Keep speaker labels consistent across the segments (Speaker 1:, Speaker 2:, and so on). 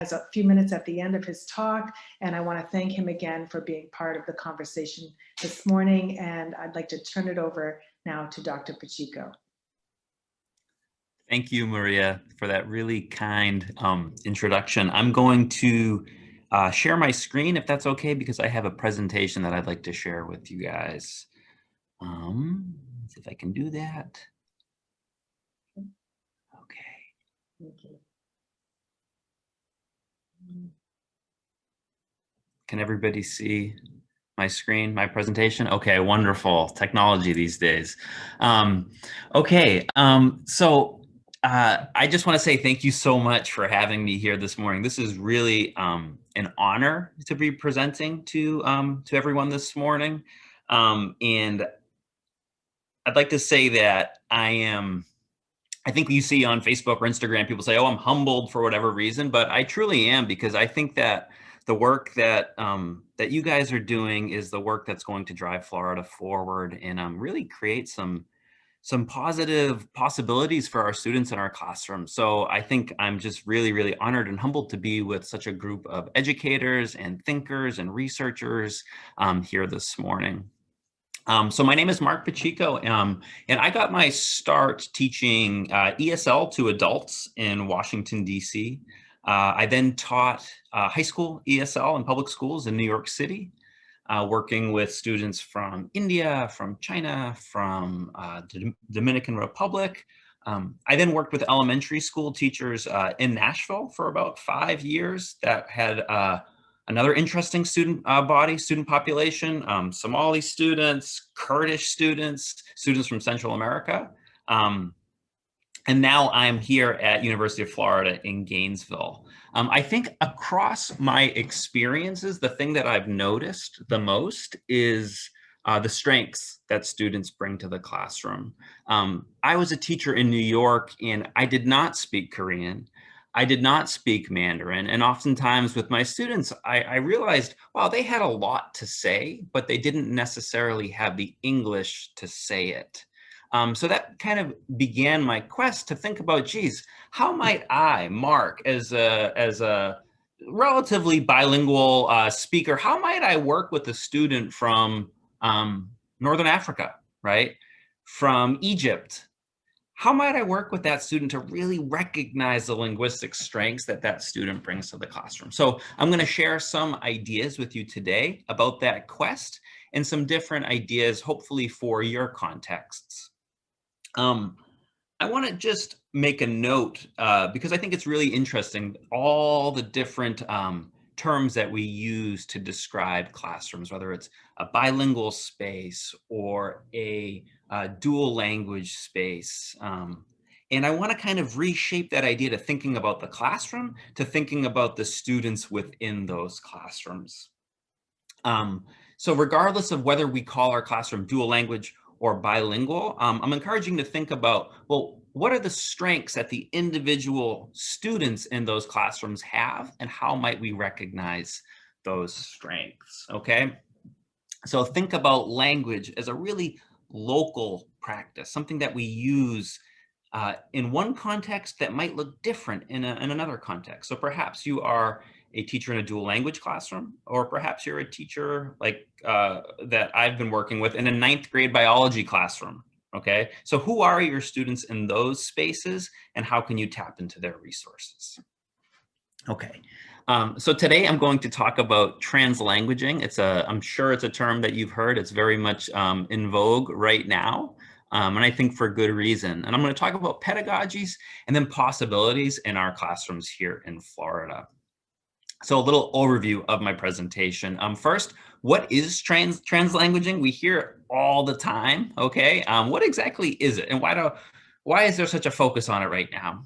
Speaker 1: has a few minutes at the end of his talk, and I want to thank him again for being part of the conversation this morning, and I'd like to turn it over now to Dr. Pacheco.
Speaker 2: Thank you, Maria, for that really kind introduction. I'm going to share my screen, if that's okay, because I have a presentation that I'd like to share with you guys. Let's see if I can do that. Okay.
Speaker 1: Thank you.
Speaker 2: Can everybody see my screen, my presentation? Okay, wonderful. Technology these days. Okay, so I just want to say thank you so much for having me here this morning. This is really an honor to be presenting to everyone this morning. And I'd like to say that I think you see on Facebook or Instagram, people say, oh, I'm humbled for whatever reason, but I truly am, because I think that the work that that you guys are doing is the work that's going to drive Florida forward and really create some positive possibilities for our students in our classroom. So I think I'm just really, really honored and humbled to be with such a group of educators and thinkers and researchers here this morning. So my name is Mark Pacheco, and I got my start teaching ESL to adults in Washington, D.C. I then taught high school ESL in public schools in New York City, working with students from India, from China, from the Dominican Republic. I then worked with elementary school teachers in Nashville for about 5 years that had another interesting student population, Somali students, Kurdish students, students from Central America. And now I'm here at University of Florida in Gainesville. I think across my experiences, the thing that I've noticed the most is the strengths that students bring to the classroom. I was a teacher in New York, and I did not speak Korean. I did not speak Mandarin. And oftentimes with my students, I realized, wow, they had a lot to say, but they didn't necessarily have the English to say it. So that kind of began my quest to think about, geez, how might I, Mark, as a relatively bilingual speaker, how might I work with a student from Northern Africa, right? From Egypt? How might I work with that student to really recognize the linguistic strengths that that student brings to the classroom? So I'm going to share some ideas with you today about that quest and some different ideas, hopefully for your contexts. I want to just make a note because I think it's really interesting, all the different terms that we use to describe classrooms, whether it's a bilingual space or a dual language space. And I want to kind of reshape that idea to thinking about the classroom, to thinking about the students within those classrooms. So regardless of whether we call our classroom dual language or bilingual, I'm encouraging to think about, well, what are the strengths that the individual students in those classrooms have, and how might we recognize those strengths, okay? So think about language as a really local practice, something that we use in one context that might look different in another context. So perhaps you are a teacher in a dual language classroom, or perhaps you're a teacher like that I've been working with in a 9th grade biology classroom, okay? So who are your students in those spaces, and how can you tap into their resources? Okay, so today I'm going to talk about translanguaging. I'm sure it's a term that you've heard. It's very much in vogue right now. And I think for good reason. And I'm going to talk about pedagogies and then possibilities in our classrooms here in Florida. So a little overview of my presentation. First, what is translanguaging? We hear it all the time, okay? What exactly is it, and why is there such a focus on it right now?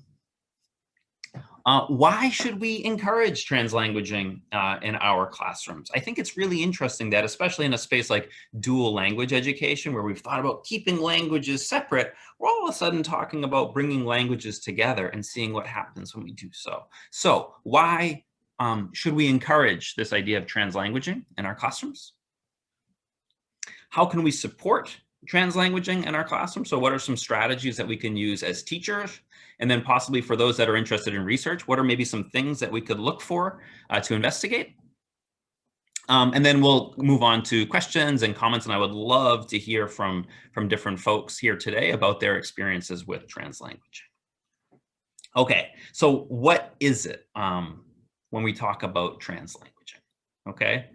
Speaker 2: Why should we encourage translanguaging in our classrooms? I think it's really interesting that, especially in a space like dual language education, where we've thought about keeping languages separate, we're all of a sudden talking about bringing languages together and seeing what happens when we do so. So why should we encourage this idea of translanguaging in our classrooms? How can we support translanguaging in our classroom. So what are some strategies that we can use as teachers? And then possibly for those that are interested in research, what are maybe some things that we could look for to investigate? And then we'll move on to questions and comments, and I would love to hear from different folks here today about their experiences with translanguaging. Okay, so what is it when we talk about translanguaging? Okay,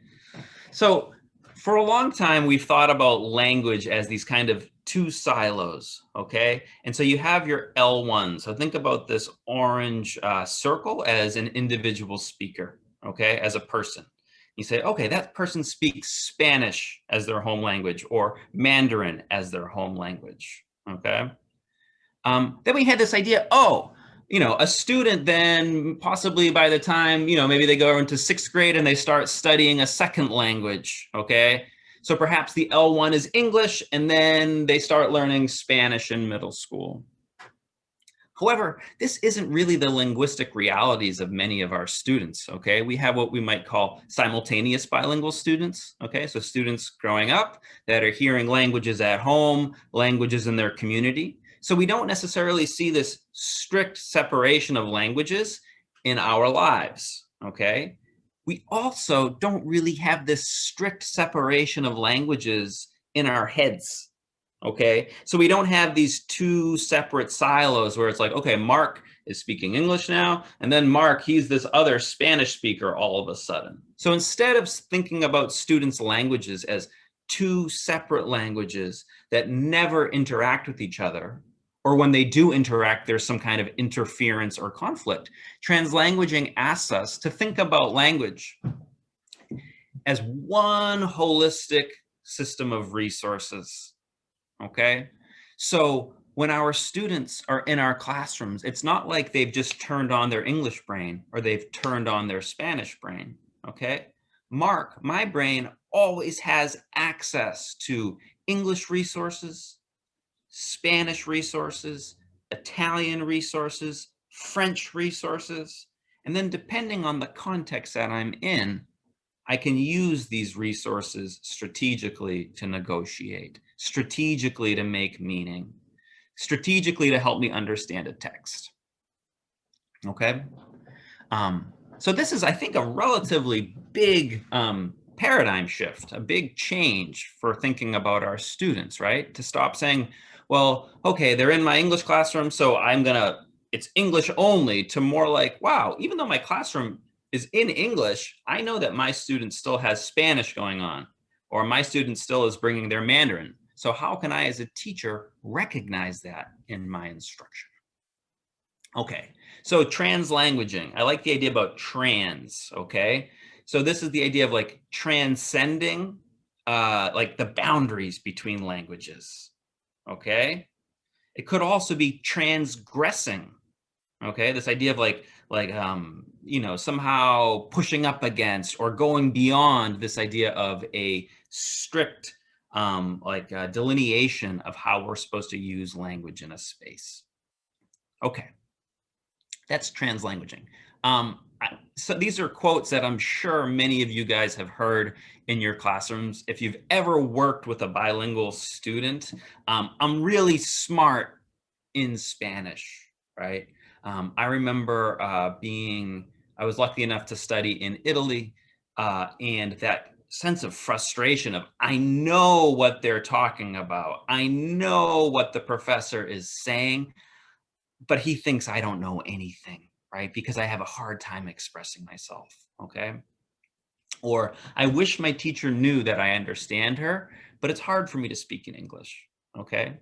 Speaker 2: so for a long time, we've thought about language as these kind of two silos, okay? And so you have your L1. So think about this orange circle as an individual speaker, okay, as a person. You say, okay, that person speaks Spanish as their home language or Mandarin as their home language, okay? Then we had this idea, oh, a student then possibly by the time, maybe they go into 6th grade and they start studying a second language, okay? So perhaps the L1 is English and then they start learning Spanish in middle school. However, this isn't really the linguistic realities of many of our students, okay? We have what we might call simultaneous bilingual students, okay? So students growing up that are hearing languages at home, languages in their community. So we don't necessarily see this strict separation of languages in our lives, okay? We also don't really have this strict separation of languages in our heads, okay? So we don't have these two separate silos where it's like, okay, Mark is speaking English now, and then Mark, he's this other Spanish speaker all of a sudden. So instead of thinking about students' languages as two separate languages that never interact with each other, or when they do interact, there's some kind of interference or conflict, translanguaging asks us to think about language as one holistic system of resources. Okay, so when our students are in our classrooms, it's not like they've just turned on their English brain or they've turned on their Spanish brain. Okay, Mark, my brain always has access to English resources, Spanish resources, Italian resources, French resources, and then depending on the context that I'm in, I can use these resources strategically to negotiate, strategically to make meaning, strategically to help me understand a text. Okay? So this is, I think, a relatively big paradigm shift, a big change for thinking about our students, right? To stop saying, well, okay, they're in my English classroom, so it's English only, to more like, wow, even though my classroom is in English, I know that my student still has Spanish going on, or my student still is bringing their Mandarin. So how can I, as a teacher, recognize that in my instruction? Okay, so translanguaging. I like the idea about trans, okay? So this is the idea of like transcending like the boundaries between languages, okay? It could also be transgressing, okay? This idea of like somehow pushing up against or going beyond this idea of a strict delineation of how we're supposed to use language in a space. Okay, that's translanguaging. So these are quotes that I'm sure many of you guys have heard in your classrooms. If you've ever worked with a bilingual student, I'm really smart in Spanish, right? I remember I was lucky enough to study in Italy, and that sense of frustration of, I know what they're talking about. I know what the professor is saying, but he thinks I don't know anything, right? Because I have a hard time expressing myself, okay? Or I wish my teacher knew that I understand her, but it's hard for me to speak in English, okay?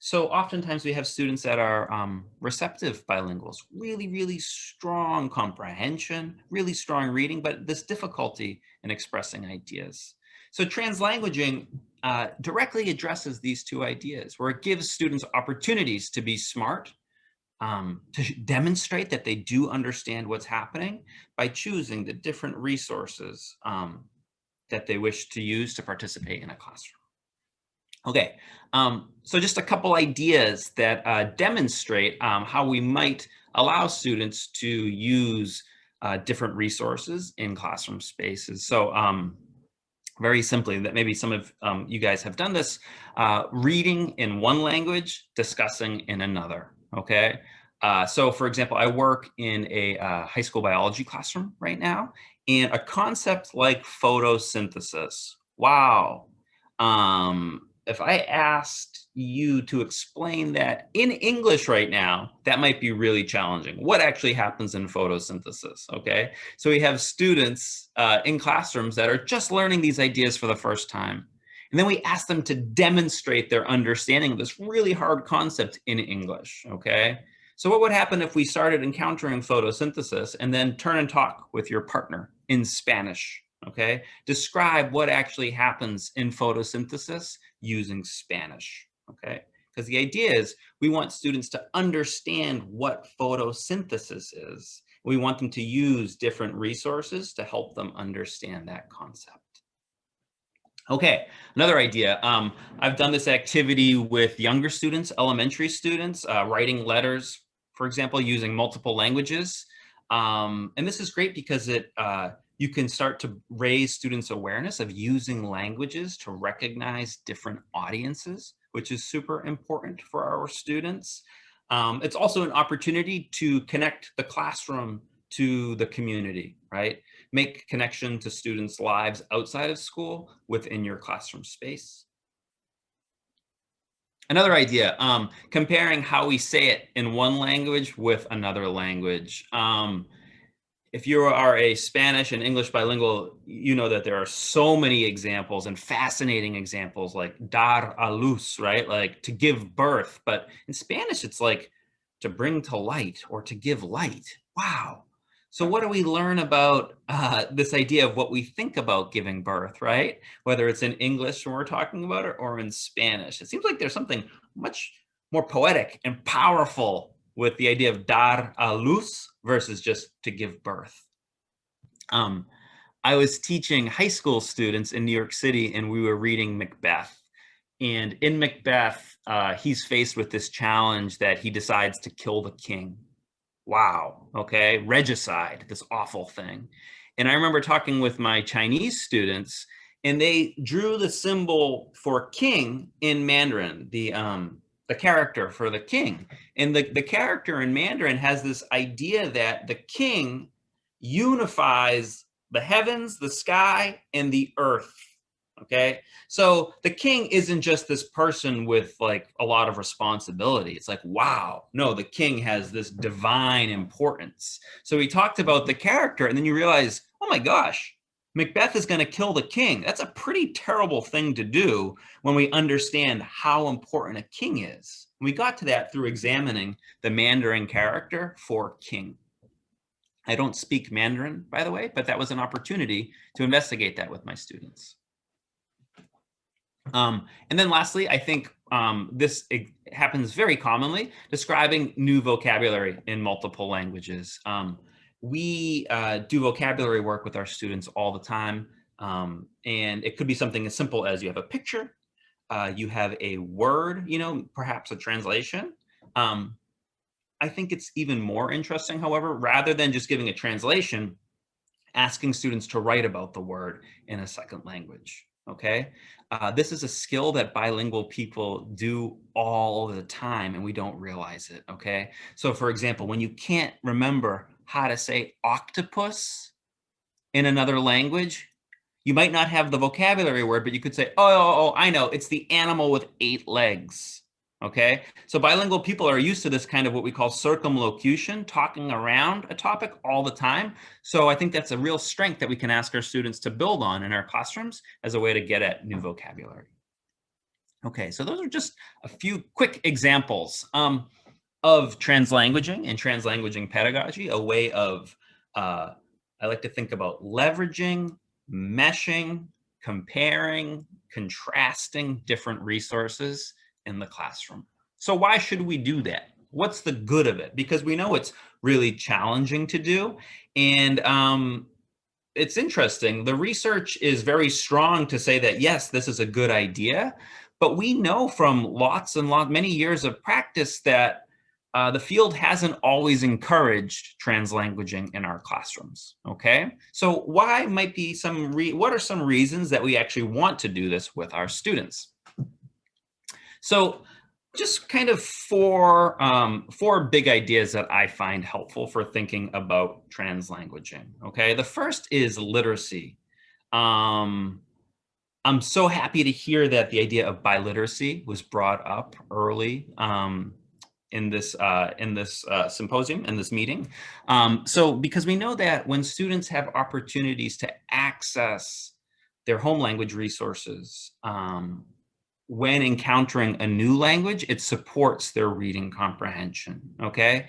Speaker 2: So oftentimes we have students that are receptive bilinguals, really, really strong comprehension, really strong reading, but this difficulty in expressing ideas. So translanguaging directly addresses these two ideas, where it gives students opportunities to be smart, to demonstrate that they do understand what's happening by choosing the different resources that they wish to use to participate in a classroom. Okay, so just a couple ideas that demonstrate how we might allow students to use different resources in classroom spaces. So very simply, that maybe some of you guys have done this, reading in one language, discussing in another, okay? So for example, I work in a high school biology classroom right now, and a concept like photosynthesis, wow. If I asked you to explain that in English right now, that might be really challenging. What actually happens in photosynthesis, okay? So we have students in classrooms that are just learning these ideas for the first time. And then we ask them to demonstrate their understanding of this really hard concept in English, okay? So what would happen if we started encountering photosynthesis and then turn and talk with your partner in Spanish, okay? Describe what actually happens in photosynthesis using Spanish, okay? Because the idea is we want students to understand what photosynthesis is. We want them to use different resources to help them understand that concept. Okay, another idea. I've done this activity with younger students, elementary students, writing letters, for example, using multiple languages. And this is great because you can start to raise students' awareness of using languages to recognize different audiences, which is super important for our students. It's also an opportunity to connect the classroom to the community, right? Make connection to students' lives outside of school within your classroom space. Another idea, comparing how we say it in one language with another language. If you are a Spanish and English bilingual, you know that there are so many examples and fascinating examples like dar a luz, right? Like to give birth. But in Spanish, it's like to bring to light or to give light. Wow. So what do we learn about this idea of what we think about giving birth, right? Whether it's in English when we're talking about it or in Spanish. It seems like there's something much more poetic and powerful with the idea of dar a luz versus just to give birth. I was teaching high school students in New York City, and we were reading Macbeth. And in Macbeth, he's faced with this challenge that he decides to kill the king. Wow, okay, regicide, this awful thing. And I remember talking with my Chinese students, and they drew the symbol for king in Mandarin, the character for the king. And the character in Mandarin has this idea that the king unifies the heavens, the sky, and the earth. Okay, so the king isn't just this person with like a lot of responsibility. It's like, wow, no, the king has this divine importance. So we talked about the character, and then you realize, oh my gosh, Macbeth is going to kill the king. That's a pretty terrible thing to do when we understand how important a king is. And we got to that through examining the Mandarin character for king. I don't speak Mandarin, by the way, but that was an opportunity to investigate that with my students. And then lastly, I think this happens very commonly, describing new vocabulary in multiple languages. We do vocabulary work with our students all the time. And it could be something as simple as you have a picture, you have a word, you know, perhaps a translation. I think it's even more interesting, however, rather than just giving a translation, asking students to write about the word in a second language. Okay, this is a skill that bilingual people do all the time, and we don't realize it. Okay, so for example, when you can't remember how to say octopus in another language, you might not have the vocabulary word, but you could say, oh, I know, it's the animal with 8 legs. Okay, so bilingual people are used to this kind of what we call circumlocution, talking around a topic all the time. So I think that's a real strength that we can ask our students to build on in our classrooms as a way to get at new vocabulary. Okay, so those are just a few quick examples of translanguaging and translanguaging pedagogy, a way of, I like to think about leveraging, meshing, comparing, contrasting different resources in the classroom. So why should we do that? What's the good of it? Because we know it's really challenging to do. And it's interesting. The research is very strong to say that, yes, this is a good idea. But we know from many years of practice that the field hasn't always encouraged translanguaging in our classrooms, okay? So why might be what are some reasons that we actually want to do this with our students? So just kind of four big ideas that I find helpful for thinking about translanguaging, okay? The first is literacy. I'm so happy to hear that the idea of biliteracy was brought up early in this symposium, in this meeting. So because we know that when students have opportunities to access their home language resources, when encountering a new language, it supports their reading comprehension, okay?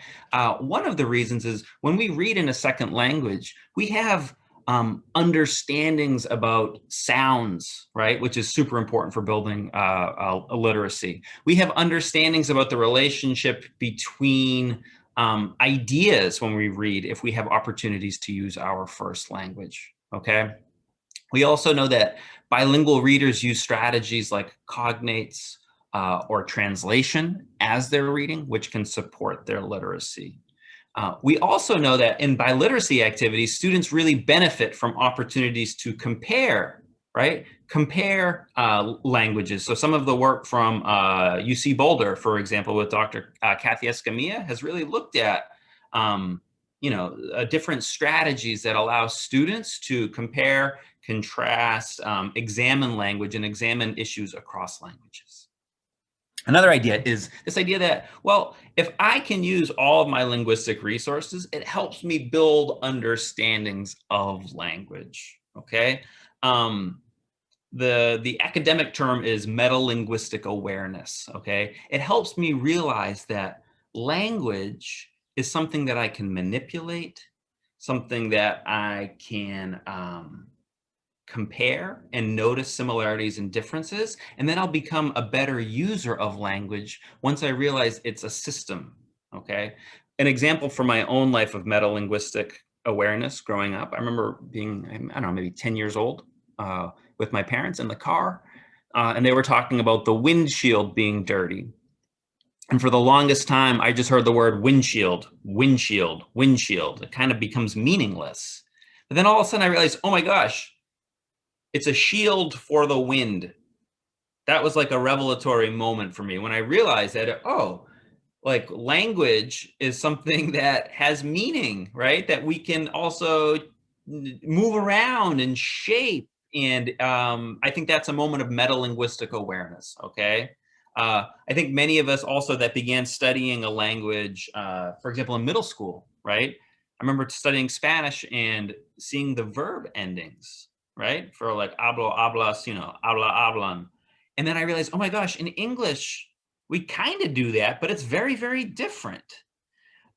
Speaker 2: One of the reasons is when we read in a second language, we have understandings about sounds, right? Which is super important for building a literacy. We have understandings about the relationship between ideas when we read, if we have opportunities to use our first language, okay? We also know that bilingual readers use strategies like cognates or translation as they're reading, which can support their literacy. We also know that in biliteracy activities, students really benefit from opportunities to compare, right? Compare languages. So some of the work from UC Boulder, for example, with Dr. Kathy Escamilla has really looked at different strategies that allow students to compare, contrast, examine language, and examine issues across languages. Another idea is this idea that, well, if I can use all of my linguistic resources, it helps me build understandings of language, okay? The academic term is metalinguistic awareness, okay? It helps me realize that language is something that I can manipulate, something that I can compare and notice similarities and differences, and then I'll become a better user of language once I realize it's a system, okay? An example from my own life of metalinguistic awareness growing up, I remember being, I don't know, maybe 10 years old with my parents in the car, and they were talking about the windshield being dirty. And for the longest time, I just heard the word windshield, windshield, windshield. It kind of becomes meaningless. But then all of a sudden I realized, oh my gosh, it's a shield for the wind. That was like a revelatory moment for me when I realized that, oh, like language is something that has meaning, right? That we can also move around and shape. And I think that's a moment of metalinguistic awareness, okay? I think many of us also that began studying a language, for example, in middle school, right? I remember studying Spanish and seeing the verb endings, right? For like hablo, hablas, habla, hablan. And then I realized, oh my gosh, in English, we kind of do that, but it's very, very different.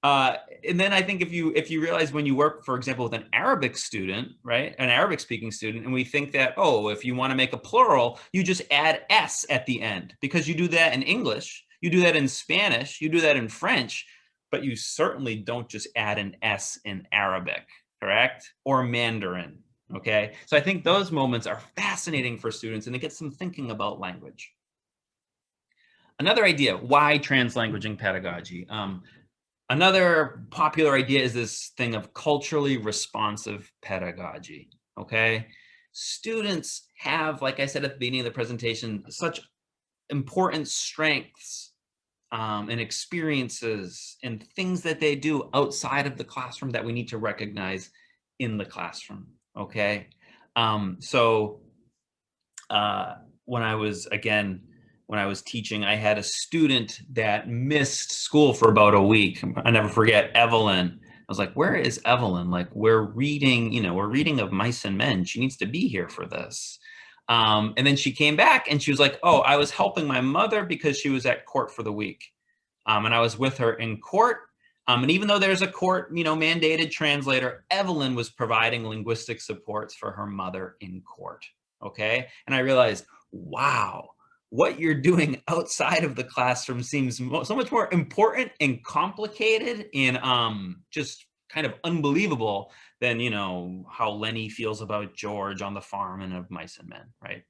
Speaker 2: And then I think if you realize when you work, for example, with an Arabic student, right, an Arabic speaking student, and we think that, oh, if you want to make a plural, you just add S at the end because you do that in English, you do that in Spanish, you do that in French, but you certainly don't just add an S in Arabic, correct? Or Mandarin, okay? So I think those moments are fascinating for students and it gets them thinking about language. Another idea, why translanguaging pedagogy? Another popular idea is this thing of culturally responsive pedagogy, okay? Students have, like I said at the beginning of the presentation, such important strengths and experiences and things that they do outside of the classroom that we need to recognize in the classroom, okay? When I was teaching, I had a student that missed school for about a week. I never forget Evelyn. I was like, where is Evelyn? Like, we're reading of Mice and Men. She needs to be here for this. And then she came back and she was like, oh, I was helping my mother because she was at court for the week. And I was with her in court. And even though there's a court, mandated translator, Evelyn was providing linguistic supports for her mother in court. Okay. And I realized, wow, what you're doing outside of the classroom seems so much more important and complicated and just kind of unbelievable than, how Lenny feels about George on the farm and of Mice and Men, right?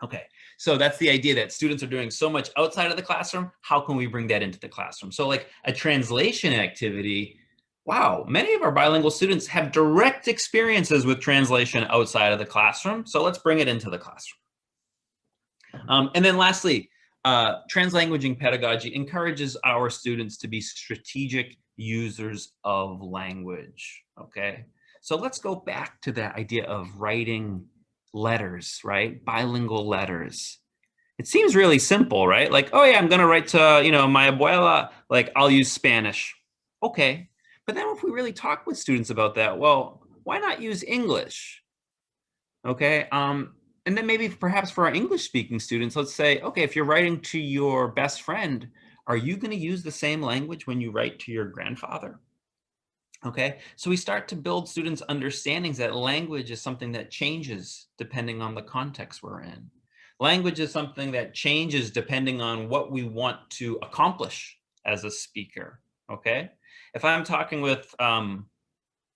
Speaker 2: Okay, so that's the idea that students are doing so much outside of the classroom. How can we bring that into the classroom? So like a translation activity, wow, many of our bilingual students have direct experiences with translation outside of the classroom. So let's bring it into the classroom. And then lastly, translanguaging pedagogy encourages our students to be strategic users of language, okay? So let's go back to that idea of writing letters, right? Bilingual letters. It seems really simple, right? Like, oh yeah, I'm gonna write to, my abuela, like I'll use Spanish. Okay, but then if we really talk with students about that, well, why not use English? Okay, and then maybe perhaps for our English speaking students, let's say, okay, if you're writing to your best friend, are you gonna use the same language when you write to your grandfather? Okay, so we start to build students' understandings that language is something that changes depending on the context we're in. Language is something that changes depending on what we want to accomplish as a speaker. Okay, if I'm talking with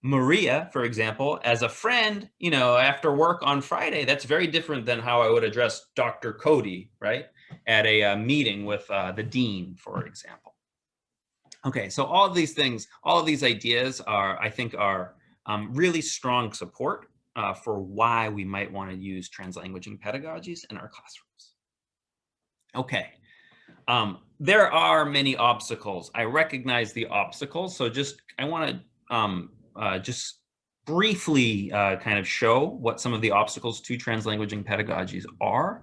Speaker 2: Maria, for example, as a friend, after work on Friday, that's very different than how I would address Dr. Cody, right, at a meeting with the dean, for example. Okay, so all of these things, all of these ideas I think are really strong support for why we might want to use translanguaging pedagogies in our classrooms. Okay, there are many obstacles. I recognize the obstacles, so I want to just briefly kind of show what some of the obstacles to translanguaging pedagogies are.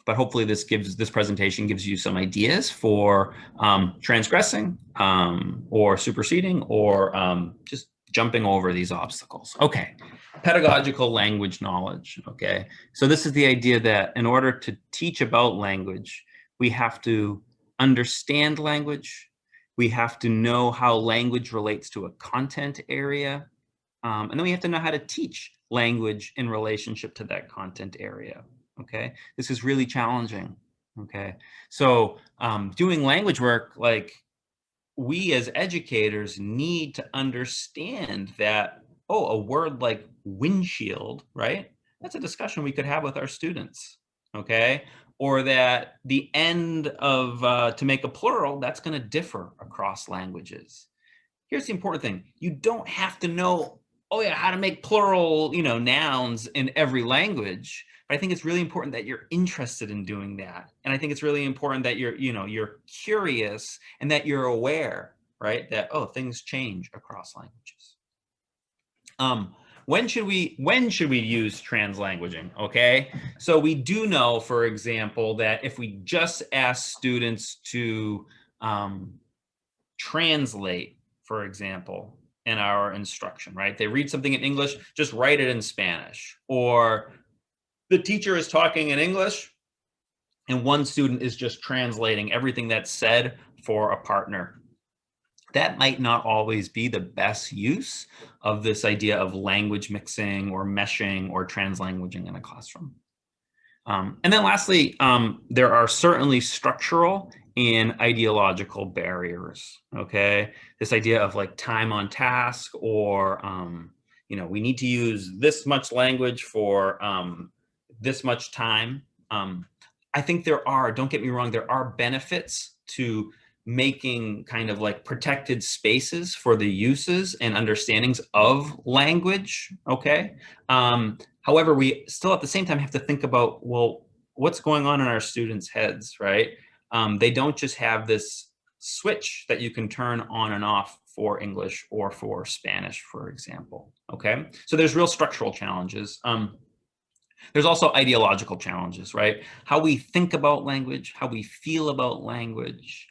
Speaker 2: But hopefully this presentation gives you some ideas for transgressing or superseding or just jumping over these obstacles. Okay, pedagogical language knowledge. Okay, so this is the idea that in order to teach about language, we have to understand language. We have to know how language relates to a content area. And then we have to know how to teach language in relationship to that content area. Okay, this is really challenging. Okay, so doing language work, like we as educators need to understand that, oh, a word like windshield, right? That's a discussion we could have with our students, okay? Or that the end of to make a plural, that's going to differ across languages. Here's the important thing. You don't have to know, oh yeah, how to make plural, nouns in every language. But I think it's really important that you're interested in doing that. And I think it's really important that you're curious and that you're aware, right? That, oh, things change across languages. When should we use translanguaging? Okay, so we do know, for example, that if we just ask students to translate, for example, in our instruction, right? They read something in English, just write it in Spanish. Or the teacher is talking in English and one student is just translating everything that's said for a partner. That might not always be the best use of this idea of language mixing or meshing or translanguaging in a classroom. And then lastly, there are certainly structural and ideological barriers, okay? This idea of like time on task or, we need to use this much language for this much time. I think don't get me wrong, there are benefits to making kind of like protected spaces for the uses and understandings of language, okay? However, we still at the same time have to think about, well, what's going on in our students' heads, right? They don't just have this switch that you can turn on and off for English or for Spanish, for example, okay? So there's real structural challenges. There's also ideological challenges, right? How we think about language, how we feel about language.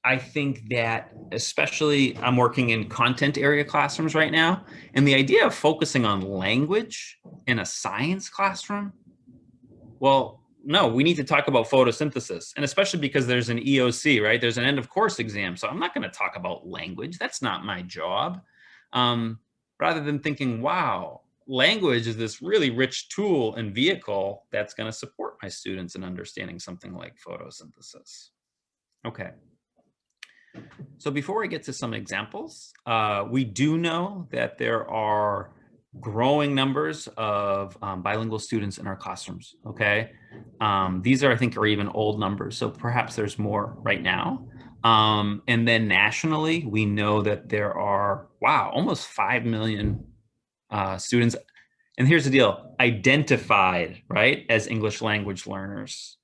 Speaker 2: I think that especially I'm working in content area classrooms right now, and the idea of focusing on language in a science classroom, well, no, we need to talk about photosynthesis, and especially because there's an EOC, right? There's an end of course exam, so I'm not going to talk about language. That's not my job. Rather than thinking, wow, language is this really rich tool and vehicle that's going to support my students in understanding something like photosynthesis. Okay. So before I get to some examples, we do know that there are growing numbers of bilingual students in our classrooms, okay? These are, I think, are even old numbers, so perhaps there's more right now. And then nationally, we know that there are, wow, almost 5 million students. And here's the deal, identified, right, as English language learners.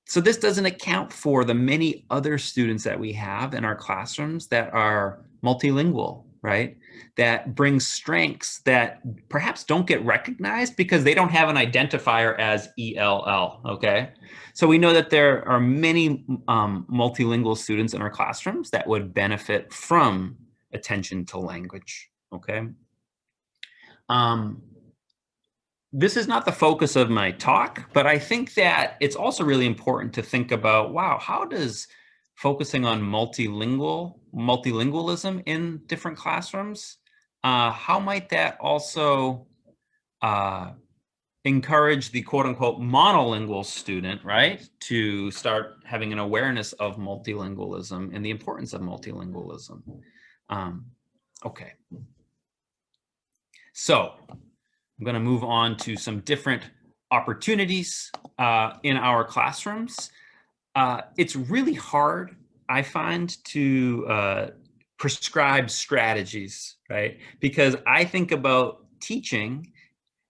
Speaker 2: So this doesn't account for the many other students that we have in our classrooms that are multilingual, right? That bring strengths that perhaps don't get recognized because they don't have an identifier as ELL, okay? So we know that there are many multilingual students in our classrooms that would benefit from attention to language, okay? This is not the focus of my talk, but I think that it's also really important to think about, wow, how does focusing on multilingualism in different classrooms, how might that also encourage the quote unquote monolingual student, right, to start having an awareness of multilingualism and the importance of multilingualism? Okay. So I'm going to move on to some different opportunities in our classrooms. It's really hard, I find, to prescribe strategies, right? Because I think about teaching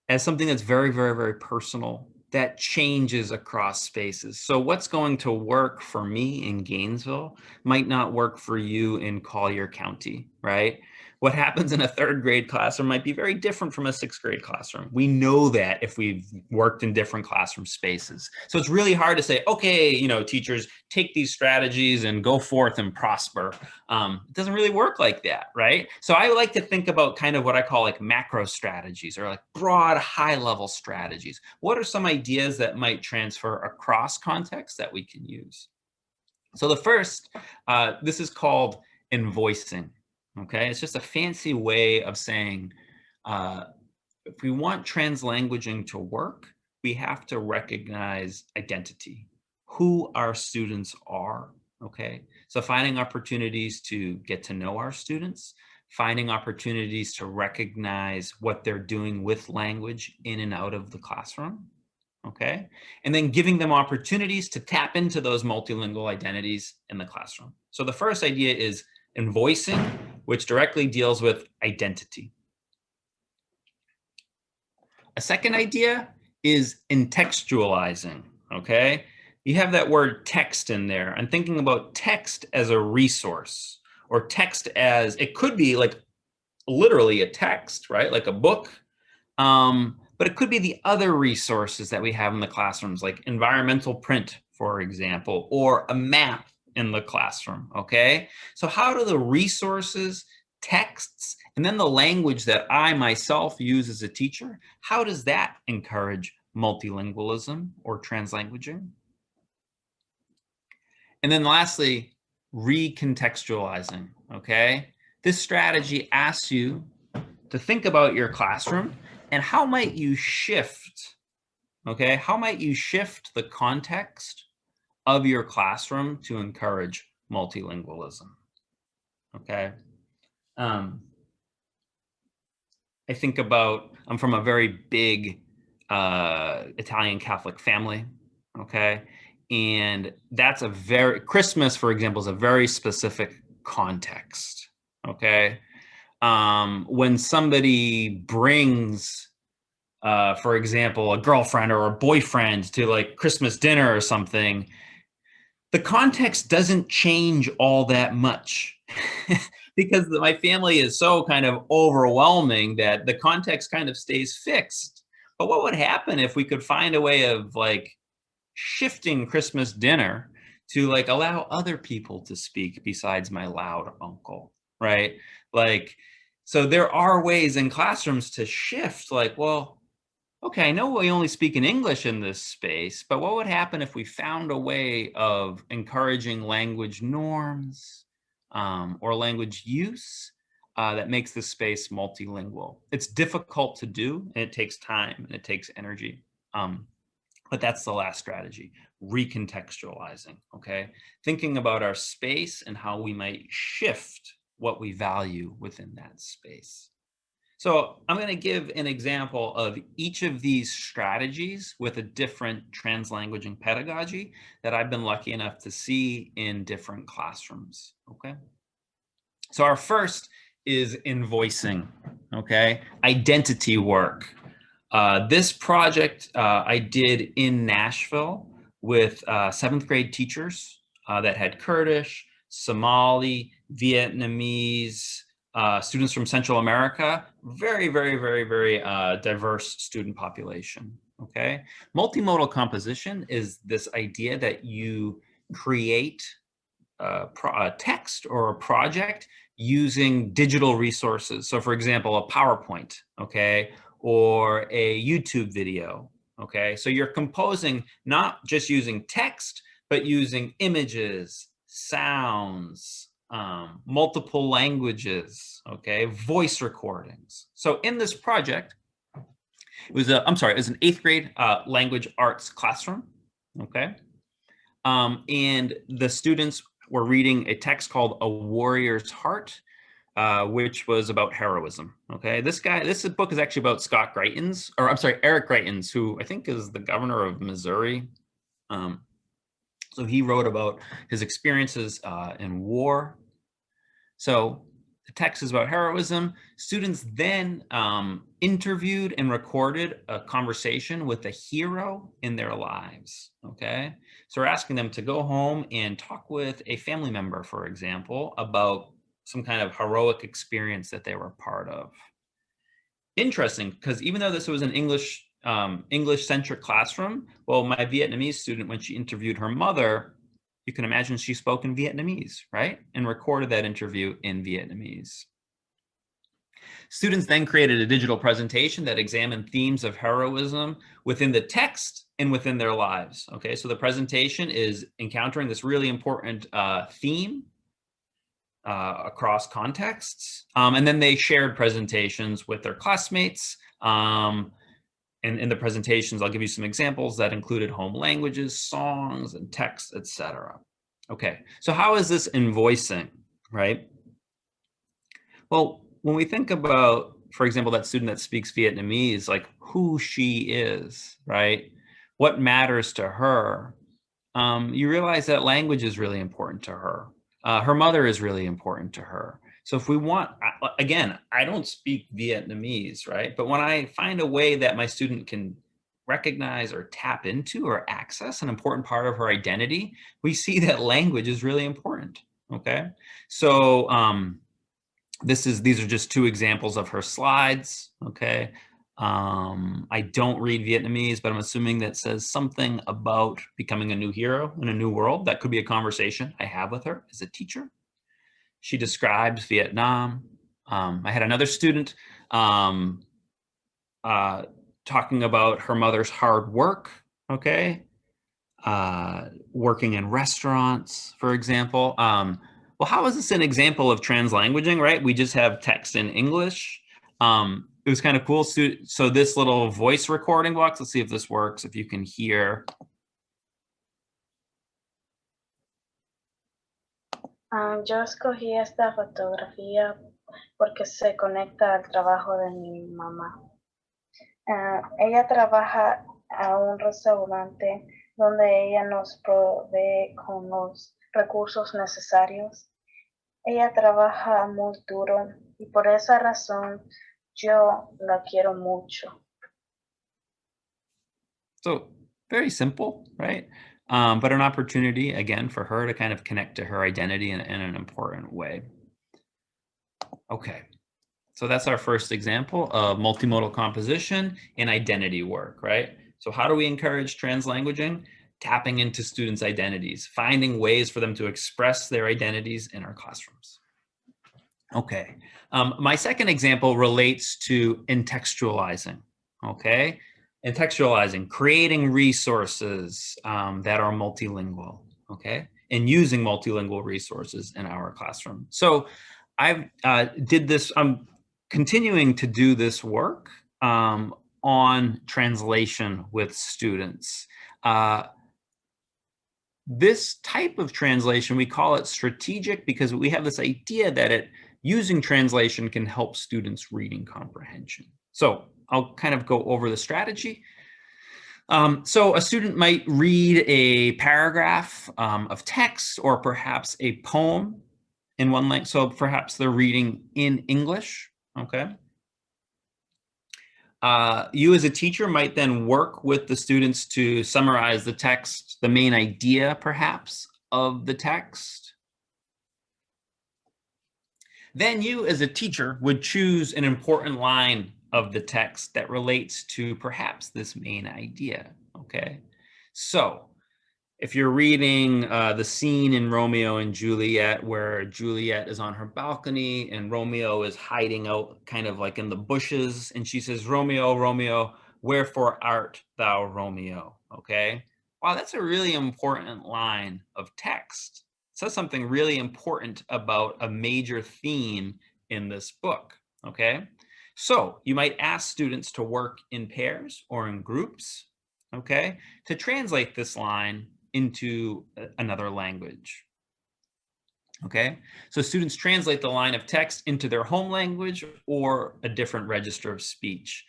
Speaker 2: as something that's very, very, very personal, that changes across spaces. So what's going to work for me in Gainesville might not work for you in Collier County, right? What happens in a third grade classroom might be very different from a sixth grade classroom. We know that if we've worked in different classroom spaces. So it's really hard to say, okay, you know, teachers, take these strategies and go forth and prosper. It doesn't really work like that, right? So I like to think about kind of what I call like macro strategies or like broad high level strategies. What are some ideas that might transfer across contexts that we can use? So the first, this is called invoicing. Okay, it's just a fancy way of saying if we want translanguaging to work, we have to recognize identity, who our students are. Okay, so finding opportunities to get to know our students, finding opportunities to recognize what they're doing with language in and out of the classroom. Okay, and then giving them opportunities to tap into those multilingual identities in the classroom. So the first idea is invoicing, which directly deals with identity. A second idea is intextualizing, okay? You have that word text in there. I'm thinking about text as a resource, or text as, it could be like literally a text, right? Like a book. But it could be the other resources that we have in the classrooms, like environmental print, for example, or a map in the classroom, okay? So how do the resources, texts, and then the language that I myself use as a teacher, how does that encourage multilingualism or translanguaging? And then lastly, recontextualizing, okay? This strategy asks you to think about your classroom and how might you shift, okay? How might you shift the context of your classroom to encourage multilingualism, okay? I think about, I'm from a very big Italian Catholic family, okay? And that's a very, Christmas, for example, is a very specific context, okay? When somebody brings, for example, a girlfriend or a boyfriend to like Christmas dinner or something, the context doesn't change all that much because my family is so kind of overwhelming that the context kind of stays fixed. But what would happen if we could find a way of like shifting Christmas dinner to like allow other people to speak besides my loud uncle, right? Like, so there are ways in classrooms to shift like, well, okay, I know we only speak in English in this space, but what would happen if we found a way of encouraging language norms or language use that makes the space multilingual? It's difficult to do, and it takes time and it takes energy. But that's the last strategy, recontextualizing, okay? Thinking about our space and how we might shift what we value within that space. So I'm going to give an example of each of these strategies with a different translanguaging pedagogy that I've been lucky enough to see in different classrooms, okay? So our first is invoicing, okay? Identity work. This project I did in Nashville with 7th grade teachers that had Kurdish, Somali, Vietnamese, students from Central America, very, very, very, very diverse student population, okay? Multimodal composition is this idea that you create a text or a project using digital resources. So for example, a PowerPoint, okay, or a YouTube video, okay? So you're composing not just using text, but using images, sounds, multiple languages, okay, voice recordings. So in this project, it was an 8th grade language arts classroom, okay? And the students were reading a text called A Warrior's Heart, which was about heroism. Okay, this book is actually about Eric Greitens, who I think is the governor of Missouri. So he wrote about his experiences in war. So the text is about heroism. Students then interviewed and recorded a conversation with a hero in their lives, okay? So we're asking them to go home and talk with a family member, for example, about some kind of heroic experience that they were part of. Interesting, because even though this was an English-centric classroom, well, my Vietnamese student, when she interviewed her mother, you can imagine she spoke in Vietnamese, right? And recorded that interview in Vietnamese. Students then created a digital presentation that examined themes of heroism within the text and within their lives. Okay, so the presentation is encountering this really important theme across contexts. And then they shared presentations with their classmates. And in the presentations, I'll give you some examples that included home languages, songs, and texts, etc. Okay, so how is this invoicing, right? Well, when we think about, for example, that student that speaks Vietnamese, like who she is, right? What matters to her, you realize that language is really important to her. Her mother is really important to her. So if we want, again, I don't speak Vietnamese, right? But when I find a way that my student can recognize or tap into or access an important part of her identity, we see that language is really important, okay? So these are just 2 examples of her slides, okay? I don't read Vietnamese, but I'm assuming that says something about becoming a new hero in a new world. That could be a conversation I have with her as a teacher. She describes Vietnam. I had another student talking about her mother's hard work, okay? Working in restaurants, for example. Well, how is this an example of translanguaging, right? We just have text in English. It was kind of cool. So this little voice recording box, let's see if this works, if you can hear.
Speaker 3: Yo escogí esta fotografía porque se conecta al trabajo de mi mamá. Ella trabaja a un restaurante donde ella nos provee con los recursos necesarios. Ella trabaja muy duro y por esa razón yo la quiero mucho.
Speaker 2: So very simple, right? But an opportunity, again, for her to kind of connect to her identity in an important way. Okay, so that's our first example of multimodal composition and identity work, right? So how do we encourage translanguaging? Tapping into students' identities, finding ways for them to express their identities in our classrooms. Okay, my second example relates to intextualizing, okay? Intextualizing, creating resources that are multilingual, okay? And using multilingual resources in our classroom. So I'm continuing to do this work on translation with students. This type of translation, we call it strategic because we have this idea that it using translation can help students' reading comprehension. So I'll kind of go over the strategy. So a student might read a paragraph of text or perhaps a poem in one language. So perhaps they're reading in English, okay? You as a teacher might then work with the students to summarize the text, the main idea perhaps of the text. Then you as a teacher would choose an important line of the text that relates to perhaps this main idea, okay? So if you're reading the scene in Romeo and Juliet where Juliet is on her balcony and Romeo is hiding out kind of like in the bushes, and she says, "Romeo, Romeo, wherefore art thou, Romeo?" Okay? Wow, that's a really important line of text. It says something really important about a major theme in this book, okay? So you might ask students to work in pairs or in groups, okay, to translate this line into another language. Okay, so students translate the line of text into their home language or a different register of speech.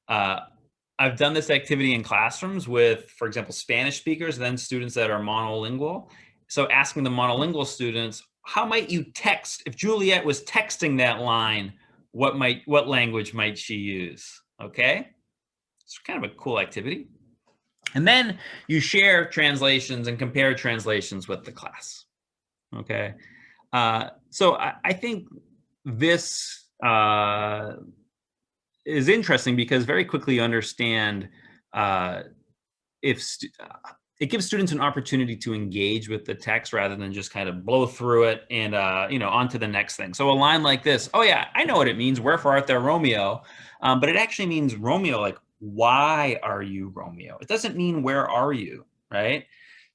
Speaker 2: I've done this activity in classrooms with, for example, Spanish speakers, then students that are monolingual. So asking the monolingual students, how might you text, if Juliet was texting that line, what language might she use? Okay, it's kind of a cool activity. And then you share translations and compare translations with the class, okay? So I think this is interesting because very quickly you understand it gives students an opportunity to engage with the text rather than just kind of blow through it and on to the next thing. So a line like this, "Oh yeah, I know what it means, wherefore art thou, Romeo," but it actually means Romeo, like, why are you Romeo? It doesn't mean where are you, right?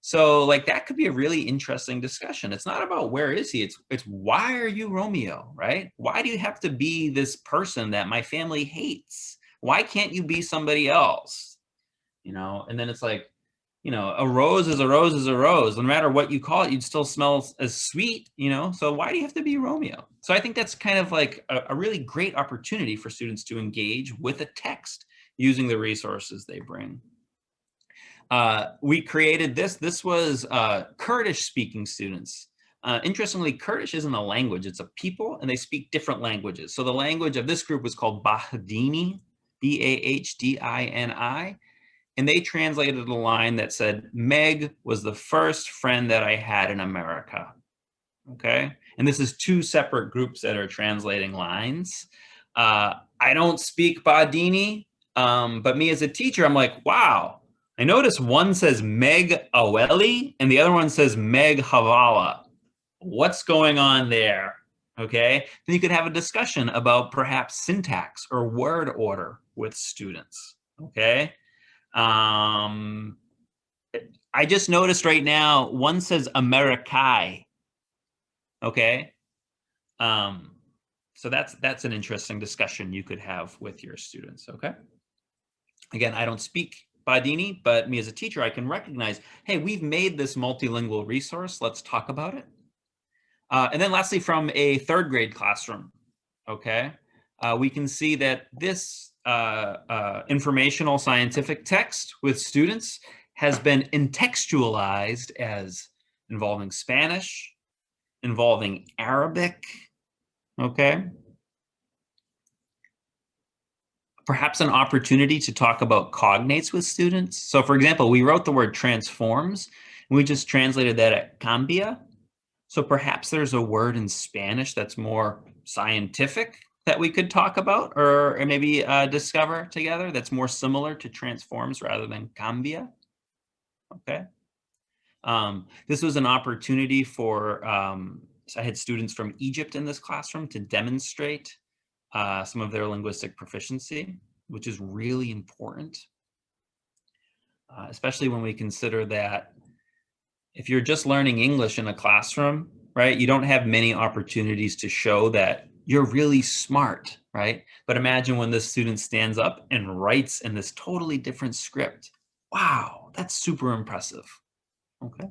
Speaker 2: So like that could be a really interesting discussion. It's not about where is he, it's why are you Romeo, right? Why do you have to be this person that my family hates? Why can't you be somebody else? And then it's like, a rose is a rose is a rose. No matter what you call it, you'd still smell as sweet, So why do you have to be Romeo? So I think that's kind of like a really great opportunity for students to engage with a text using the resources they bring. We created this. This was Kurdish-speaking students. Interestingly, Kurdish isn't a language. It's a people, and they speak different languages. So the language of this group was called Bahdini, Bahdini. And they translated a line that said, "Meg was the first friend that I had in America." Okay? And this is two separate groups that are translating lines. I don't speak Bahdini, but me as a teacher, I'm like, wow. I notice one says Meg Aweli and the other one says Meg Havala. What's going on there? Okay? Then you could have a discussion about perhaps syntax or word order with students. Okay? I just noticed right now, one says Americai. Okay. So that's an interesting discussion you could have with your students. Okay. Again, I don't speak Bahdini, but me as a teacher, I can recognize, hey, we've made this multilingual resource. Let's talk about it. And then lastly, from a third grade classroom, okay, we can see that this informational scientific text with students has been contextualized as involving Spanish, involving Arabic, okay? Perhaps an opportunity to talk about cognates with students. So for example, we wrote the word transforms, and we just translated that at cambia. So perhaps there's a word in Spanish that's more scientific that we could talk about or maybe discover together that's more similar to transforms rather than cambia, okay? This was an opportunity for, so I had students from Egypt in this classroom to demonstrate some of their linguistic proficiency, which is really important, especially when we consider that if you're just learning English in a classroom, right, you don't have many opportunities to show that you're really smart, right? But imagine when this student stands up and writes in this totally different script. Wow, that's super impressive. Okay.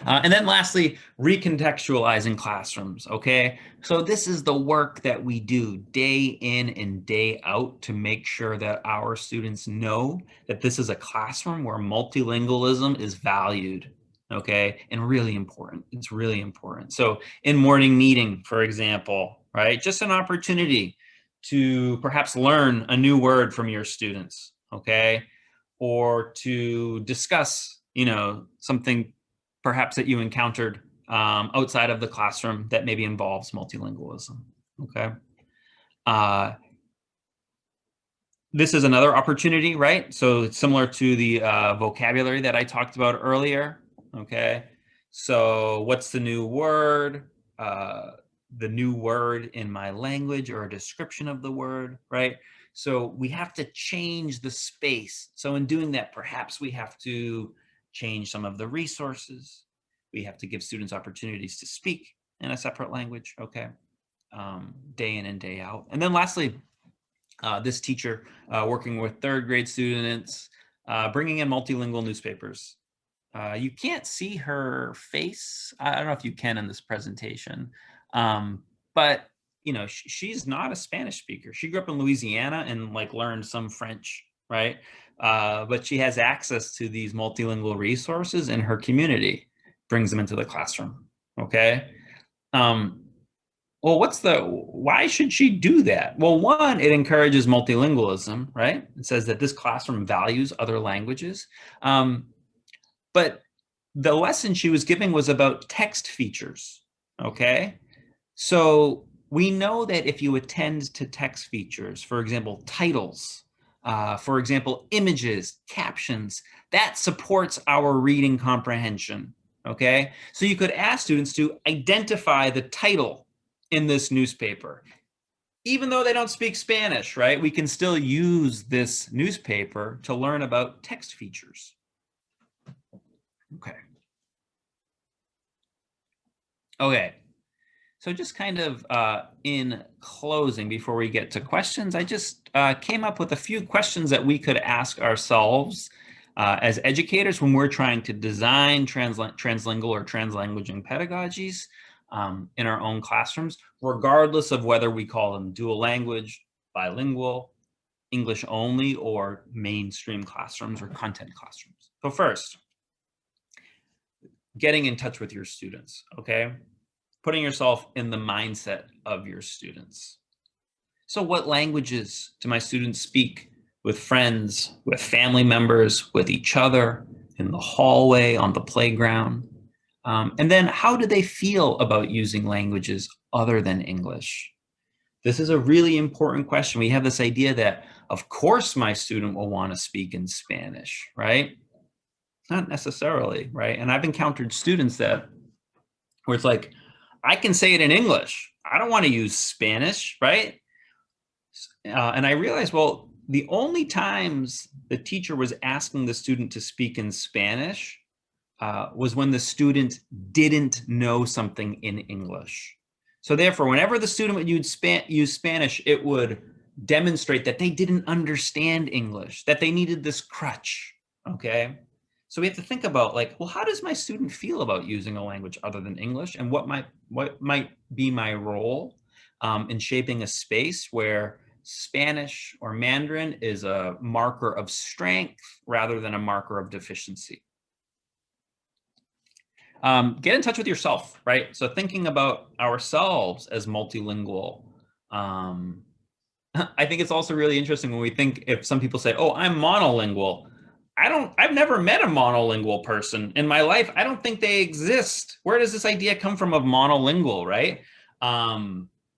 Speaker 2: And then lastly, recontextualizing classrooms, okay? So this is the work that we do day in and day out to make sure that our students know that this is a classroom where multilingualism is valued, okay? And really important, it's really important. So in morning meeting, for example, right? Just an opportunity to perhaps learn a new word from your students, okay? Or to discuss, something perhaps that you encountered outside of the classroom that maybe involves multilingualism, okay? This is another opportunity, right? So it's similar to the vocabulary that I talked about earlier, okay? So what's the new word? The new word in my language, or a description of the word, right? So we have to change the space. So in doing that, perhaps we have to change some of the resources. We have to give students opportunities to speak in a separate language, okay? Day in and day out. And then lastly, this teacher working with third grade students, bringing in multilingual newspapers. You can't see her face. I don't know if you can in this presentation, but she's not a Spanish speaker. She grew up in Louisiana and learned some French, right? But she has access to these multilingual resources in her community, brings them into the classroom, okay? Well, why should she do that? Well, one, it encourages multilingualism, right? It says that this classroom values other languages. But the lesson she was giving was about text features, okay? So we know that if you attend to text features, for example, titles, for example, images, captions, that supports our reading comprehension, okay? So you could ask students to identify the title in this newspaper. Even though they don't speak Spanish, right? We can still use this newspaper to learn about text features. Okay. So just kind of in closing, before we get to questions, I just came up with a few questions that we could ask ourselves as educators when we're trying to design translingual or translanguaging pedagogies in our own classrooms, regardless of whether we call them dual language, bilingual, English only, or mainstream classrooms or content classrooms. So first, getting in touch with your students, okay? Putting yourself in the mindset of your students. So what languages do my students speak with friends, with family members, with each other, in the hallway, on the playground? And then how do they feel about using languages other than English? This is a really important question. We have this idea that, of course, my student will want to speak in Spanish, right? Not necessarily, right? And I've encountered students where it's like, I can say it in English. I don't want to use Spanish, right? And I realized, well, the only times the teacher was asking the student to speak in Spanish was when the student didn't know something in English. So therefore, whenever the student would use Spanish, it would demonstrate that they didn't understand English, that they needed this crutch, okay? So we have to think about well, how does my student feel about using a language other than English, and what might be my role in shaping a space where Spanish or Mandarin is a marker of strength rather than a marker of deficiency. Get in touch with yourself, right? So thinking about ourselves as multilingual. I think it's also really interesting when we think, if some people say, oh, I'm monolingual. I've never met a monolingual person in my life. I don't think they exist. Where does this idea come from of monolingual, right?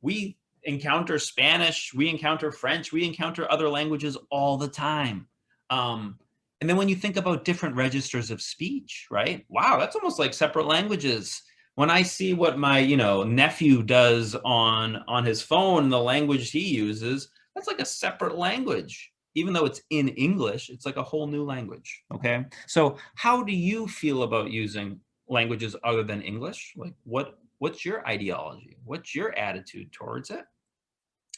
Speaker 2: We encounter Spanish, we encounter French, we encounter other languages all the time. And then when you think about different registers of speech, right? Wow, that's almost like separate languages. When I see what my nephew does on his phone, the language he uses, that's like a separate language. Even though it's in English, it's like a whole new language, okay? So how do you feel about using languages other than English? What's your ideology? What's your attitude towards it?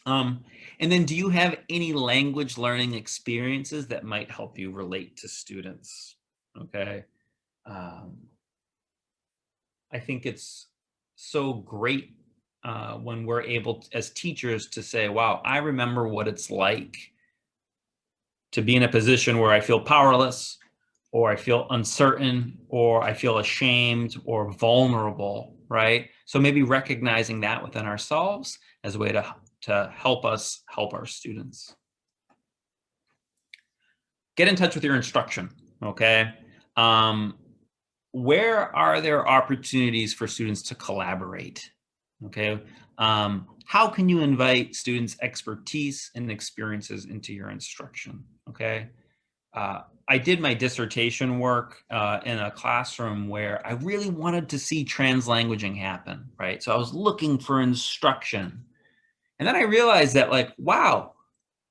Speaker 2: And then do you have any language learning experiences that might help you relate to students, okay? I think it's so great when we're able as teachers to say, wow, I remember what it's like to be in a position where I feel powerless, or I feel uncertain, or I feel ashamed or vulnerable, right? So maybe recognizing that within ourselves as a way to help us help our students. Get in touch with your instruction, okay? Where are there opportunities for students to collaborate, okay? How can you invite students' expertise and experiences into your instruction, okay? I did my dissertation work in a classroom where I really wanted to see translanguaging happen, right? So I was looking for instruction. And then I realized that, like, wow,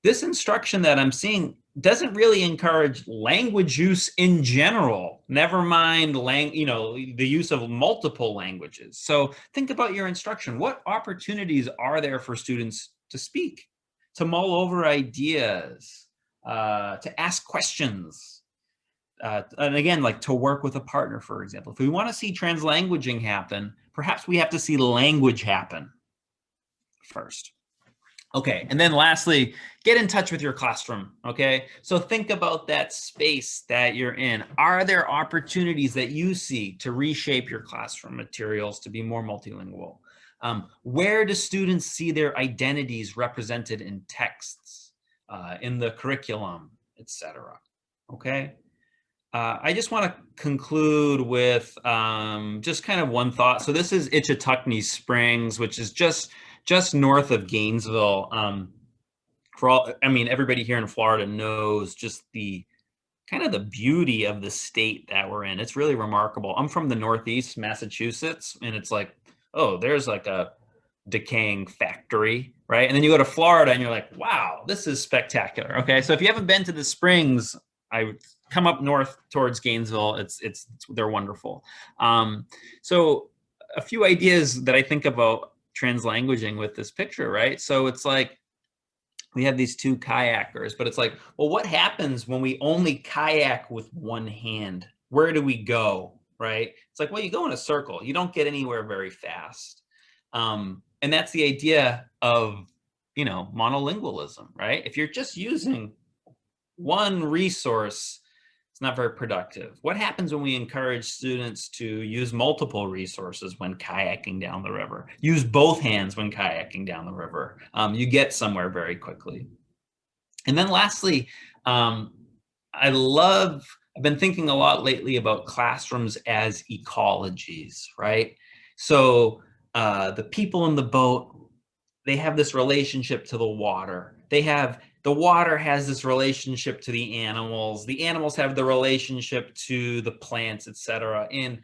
Speaker 2: this instruction that I'm seeing doesn't really encourage language use in general, never mind the use of multiple languages. So think about your instruction. What opportunities are there for students to speak, to mull over ideas, to ask questions, and again, like to work with a partner, for example. If we want to see translanguaging happen, perhaps we have to see language happen first. Okay, and then lastly, get in touch with your classroom, okay? So think about that space that you're in. Are there opportunities that you see to reshape your classroom materials to be more multilingual? Where do students see their identities represented in texts, in the curriculum, etc.? Okay? I just want to conclude with just kind of one thought. So this is Itchitucknee Springs, which is just north of Gainesville. Everybody here in Florida knows just the kind of the beauty of the state that we're in. It's really remarkable. I'm from the Northeast, Massachusetts, and it's like, oh, there's like a decaying factory, right? And then you go to Florida and you're like, wow, this is spectacular. Okay, so if you haven't been to the Springs, I would come up north towards Gainesville. They're wonderful. So a few ideas that I think about translanguaging with this picture, right? So it's like we have these two kayakers, but it's like, well, what happens when we only kayak with one hand? Where do we go, right? It's like, well, you go in a circle. You don't get anywhere very fast. And that's the idea of, monolingualism, right? If you're just using one resource, it's not very productive. What happens when we encourage students to use multiple resources when kayaking down the river? Use both hands when kayaking down the river. You get somewhere very quickly. And then lastly, I've been thinking a lot lately about classrooms as ecologies, right? So the people in the boat, they have this relationship to the water. The water has this relationship to the animals have the relationship to the plants, etc. And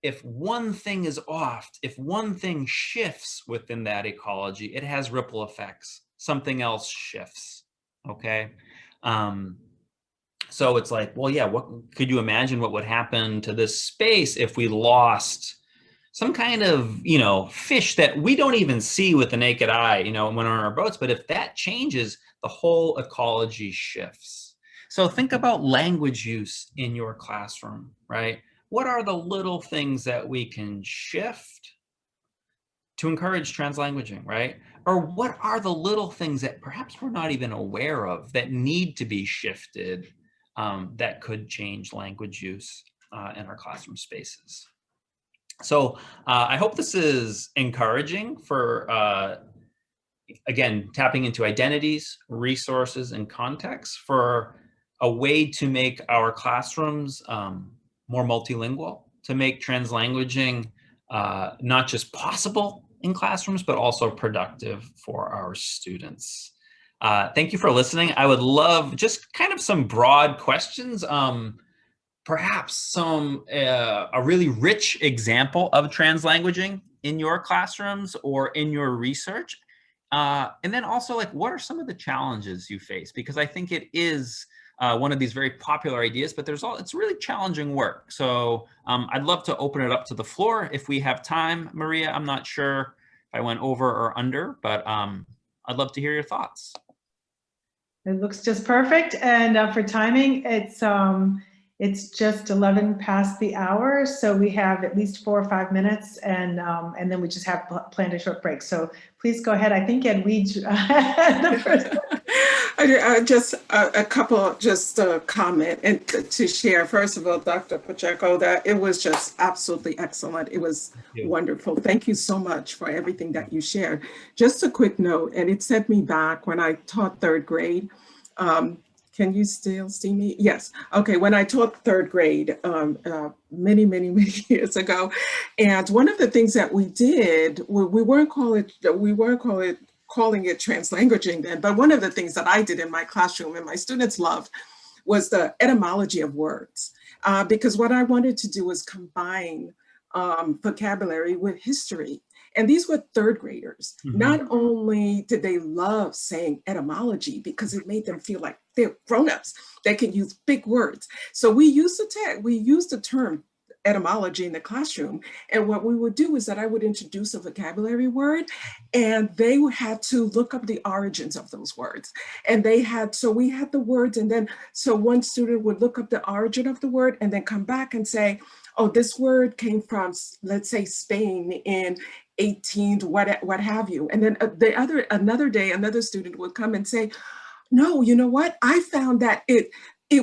Speaker 2: if one thing is off, if one thing shifts within that ecology, it has ripple effects. Something else shifts, okay? So it's like, well, yeah, what could you imagine what would happen to this space if we lost some kind of, fish that we don't even see with the naked eye, when we're on our boats. But if that changes, the whole ecology shifts. So think about language use in your classroom, right? What are the little things that we can shift to encourage translanguaging, right? Or what are the little things that perhaps we're not even aware of that need to be shifted that could change language use in our classroom spaces? So I hope this is encouraging for, again, tapping into identities, resources, and contexts for a way to make our classrooms more multilingual, to make translanguaging not just possible in classrooms, but also productive for our students. Thank you for listening. I would love just kind of some broad questions. Perhaps a really rich example of translanguaging in your classrooms or in your research. And then also, like, what are some of the challenges you face? Because I think it is one of these very popular ideas, but it's really challenging work. So I'd love to open it up to the floor if we have time. Maria, I'm not sure if I went over or under, but I'd love to hear your thoughts.
Speaker 1: It looks just perfect. And for timing, It's just 11 past the hour, so we have at least 4 or 5 minutes, and then we just have planned a short break. So please go ahead. I think Edwige the first.
Speaker 4: Just a couple, just a comment and to share. First of all, Dr. Pacheco, that it was just absolutely excellent. It was wonderful. Thank you so much for everything that you shared. Just a quick note, and it set me back when I taught third grade. Can you still see me? Yes. Okay. When I taught third grade many years ago, and one of the things that we did, we weren't calling it translanguaging then, but one of the things that I did in my classroom and my students loved was the etymology of words, because what I wanted to do was combine vocabulary with history. And these were third graders. Mm-hmm. Not only did they love saying etymology because it made them feel like they're grown-ups, they can use big words. So we used the term etymology in the classroom. And what we would do is that I would introduce a vocabulary word and they had to look up the origins of those words. And so we had the words, and then, so one student would look up the origin of the word and then come back and say, oh, this word came from, let's say, Spain in 18, what have you. And then another day, another student would come and say, no, you know what? I found that it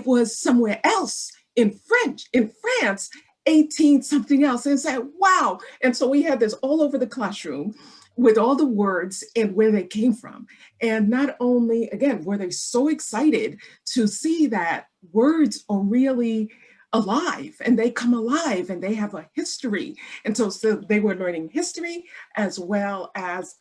Speaker 4: was somewhere else in France, 18 something else. And said, wow. And so we had this all over the classroom with all the words and where they came from. And not only, again, were they so excited to see that words are really alive, and they come alive and they have a history. And so they were learning history as well as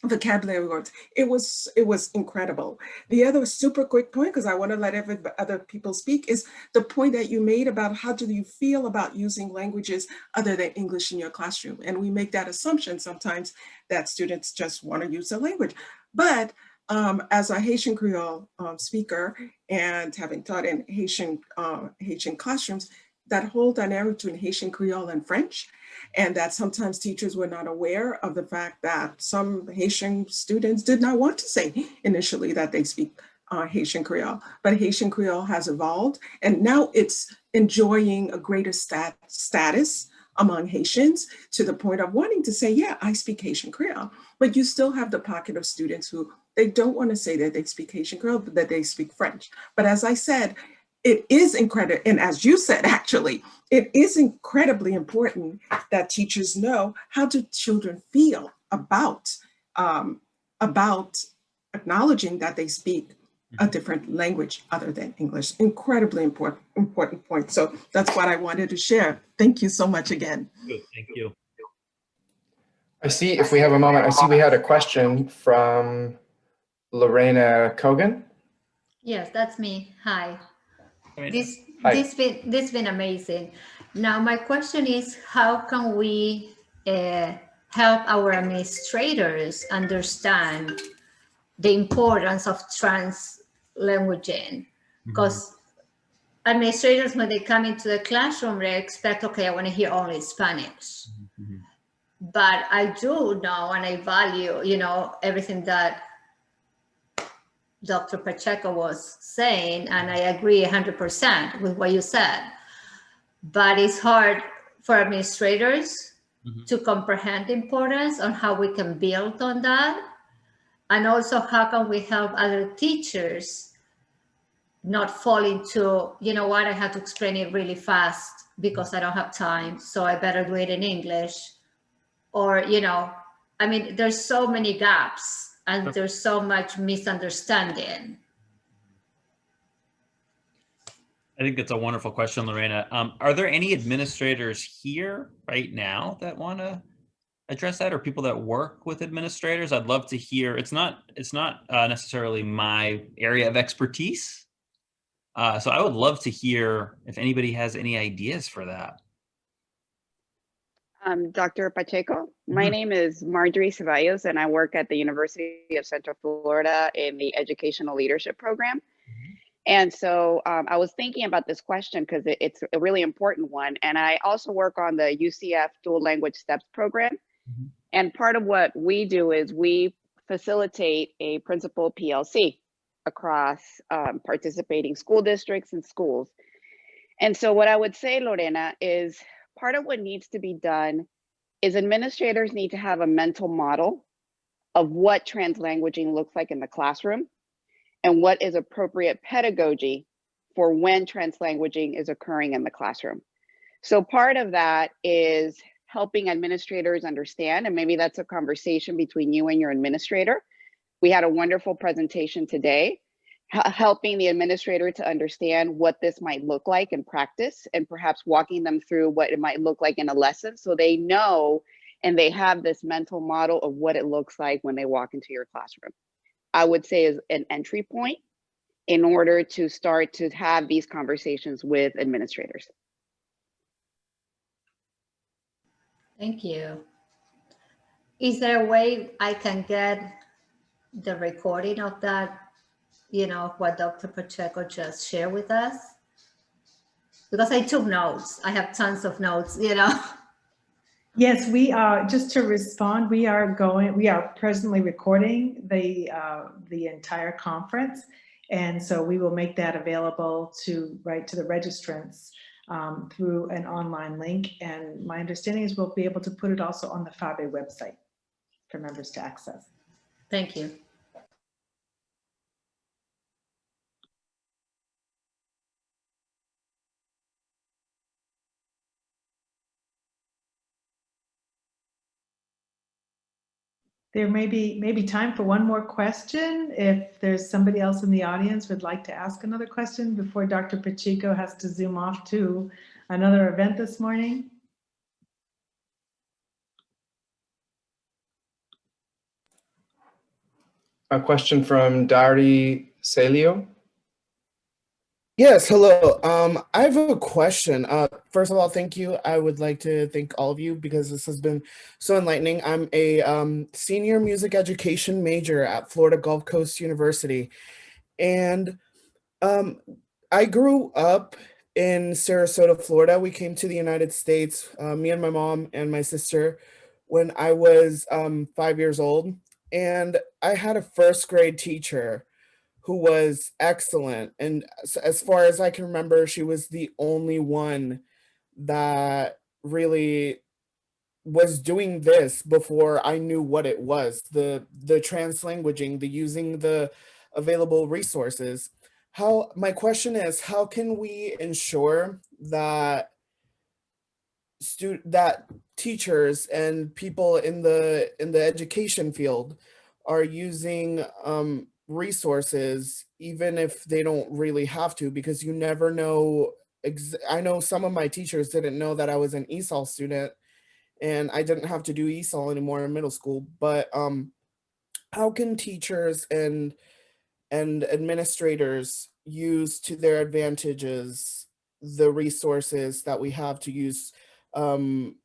Speaker 4: vocabulary words. It was incredible. The other super quick point, because I want to let other people speak, is the point that you made about how do you feel about using languages other than English in your classroom. And we make that assumption sometimes that students just want to use a language. But as a Haitian Creole speaker and having taught in Haitian classrooms, that whole dynamic between Haitian Creole and French, and that sometimes teachers were not aware of the fact that some Haitian students did not want to say initially that they speak Haitian Creole, but Haitian Creole has evolved, and now it's enjoying a greater status among Haitians to the point of wanting to say, yeah, I speak Haitian Creole. But you still have the pocket of students who they don't want to say that they speak Haitian Creole, but that they speak French. But as I said, it is incredible, and as you said, actually, it is incredibly important that teachers know how do children feel about acknowledging that they speak a different language other than English. Incredibly important point. So that's what I wanted to share. Thank you so much again.
Speaker 2: Good, thank you.
Speaker 5: I see, if we have a moment, I see we had a question from Lorena Kogan.
Speaker 6: Yes, that's me. Hi.
Speaker 2: Hi.
Speaker 6: This been amazing. Now my question is, how can we help our administrators understand the importance of translanguaging? Because administrators, when they come into the classroom, they expect, okay, I want to hear only Spanish. But I do know and I value, everything that Dr. Pacheco was saying, and I agree 100% with what you said. But it's hard for administrators to comprehend the importance on how we can build on that. And also, how can we help other teachers not fall into, you know what, I have to explain it really fast because I don't have time, so I better do it in English. Or, I mean, there's so many gaps and there's so much misunderstanding.
Speaker 2: I think that's a wonderful question, Lorena. Are there any administrators here right now that want to address that, or people that work with administrators? I'd love to hear. It's not necessarily my area of expertise. So I would love to hear if anybody has any ideas for that.
Speaker 7: Dr. Pacheco, my name is Marjorie Ceballos, and I work at the University of Central Florida in the Educational Leadership Program. And so I was thinking about this question because it's a really important one. And I also work on the UCF Dual Language Steps program. And part of what we do is we facilitate a principal PLC across participating school districts and schools. And so what I would say, Lorena, is part of what needs to be done is administrators need to have a mental model of what translanguaging looks like in the classroom and what is appropriate pedagogy for when translanguaging is occurring in the classroom. So part of that is helping administrators understand, and maybe that's a conversation between you and your administrator. We had a wonderful presentation today, helping the administrator to understand what this might look like in practice, and perhaps walking them through what it might look like in a lesson so they know and they have this mental model of what it looks like when they walk into your classroom. I would say is an entry point in order to start to have these conversations with administrators.
Speaker 6: Thank you. Is there a way I can get the recording of that, you know, what Dr. Pacheco just shared with us? Because I took notes. I have tons of notes, you know.
Speaker 1: Yes, we are, just to respond, we are presently recording the entire conference. And so we will make that available to the registrants through an online link. And my understanding is we'll be able to put it also on the FABE website for members to access.
Speaker 6: Thank you.
Speaker 1: There may be time for one more question. If there's somebody else in the audience would like to ask another question before Dr. Pacheco has to zoom off to another event this morning.
Speaker 5: A question from Dari Celio.
Speaker 8: Yes, hello. I have a question. First of all, thank you. I would like to thank all of you because this has been so enlightening. I'm a senior music education major at Florida Gulf Coast University. And I grew up in Sarasota, Florida. We came to the United States, me and my mom and my sister, when I was 5 years old. And I had a first grade teacher who was excellent. And as far as I can remember, she was the only one that really was doing this before I knew what it was, the translanguaging, the using the available resources. My question is, how can we ensure that teachers and people in the education field are using resources, even if they don't really have to, because you never know. I know some of my teachers didn't know that I was an ESOL student and I didn't have to do ESOL anymore in middle school, but how can teachers and administrators use to their advantages the resources that we have to use and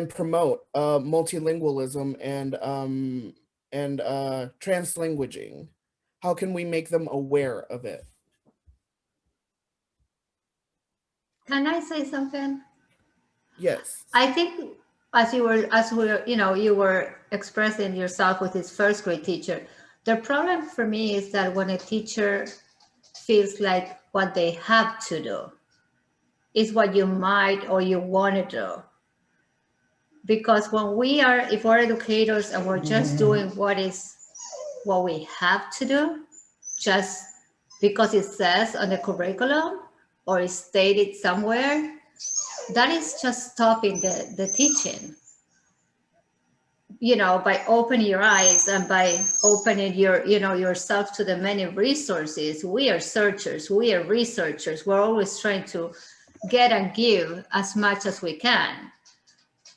Speaker 8: promote multilingualism and translanguaging? How can we make them aware of it?
Speaker 6: Can I say something?
Speaker 8: Yes.
Speaker 6: I think you were expressing yourself with his first grade teacher. The problem for me is that when a teacher feels like what they have to do is what you might or you want to do. Because if we're educators and we're just doing what we have to do, just because it says on the curriculum or is stated somewhere, that is just stopping the teaching. You know, by opening your eyes and by opening yourself to the many resources. We are searchers, we are researchers. We're always trying to get and give as much as we can.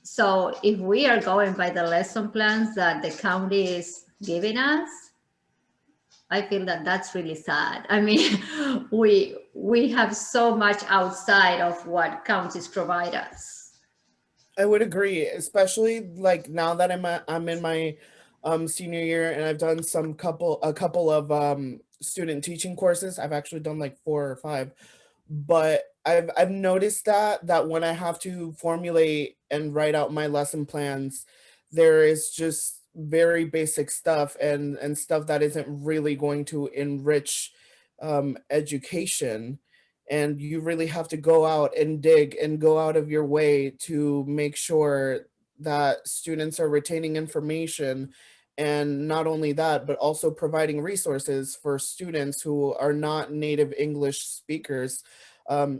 Speaker 6: So if we are going by the lesson plans that the county is giving us, I feel that that's really sad. I mean, we have so much outside of what counties provide us.
Speaker 8: I would agree, especially like now that I'm in my senior year and I've done a couple of student teaching courses. I've actually done like 4 or 5, but I've noticed that when I have to formulate and write out my lesson plans, there is just very basic stuff and stuff that isn't really going to enrich education. And you really have to go out and dig and go out of your way to make sure that students are retaining information. And not only that, but also providing resources for students who are not native English speakers,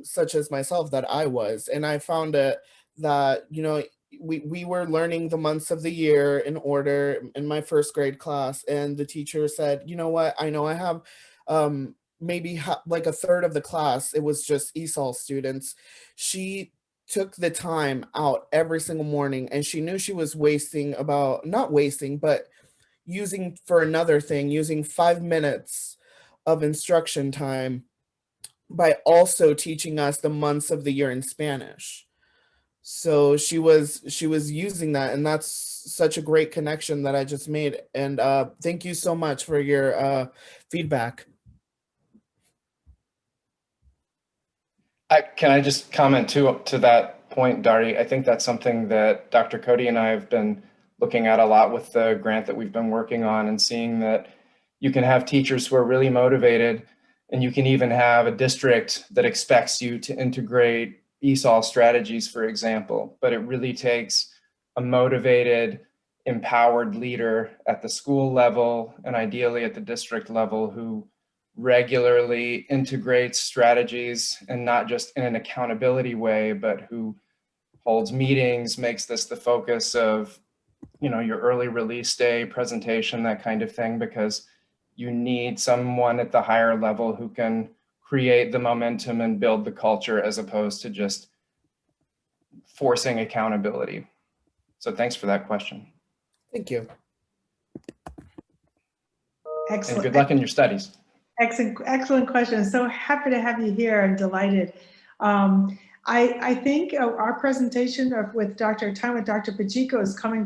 Speaker 8: such as myself, that I was. And I found it that, you know, we were learning the months of the year in order in my first grade class. And the teacher said, you know what, I know I have maybe like a third of the class, it was just ESOL students. She took the time out every single morning, and she knew she was wasting about, not wasting, but using for another thing, using 5 minutes of instruction time by also teaching us the months of the year in Spanish. So she was using that, and that's such a great connection that I just made. And thank you so much for your feedback.
Speaker 5: Can I just comment too to that point, Dari? I think that's something that Dr. Cody and I have been looking at a lot with the grant that we've been working on, and seeing that you can have teachers who are really motivated, and you can even have a district that expects you to integrate ESOL strategies, for example, but it really takes a motivated, empowered leader at the school level and ideally at the district level who regularly integrates strategies, and not just in an accountability way, but who holds meetings, makes this the focus of, you know, your early release day presentation, that kind of thing, because you need someone at the higher level who can create the momentum and build the culture, as opposed to just forcing accountability. So thanks for that question.
Speaker 8: Thank you.
Speaker 1: Excellent.
Speaker 5: And good luck in your studies.
Speaker 1: Excellent question. So happy to have you here and delighted. I think our presentation with Dr. Pacheco is coming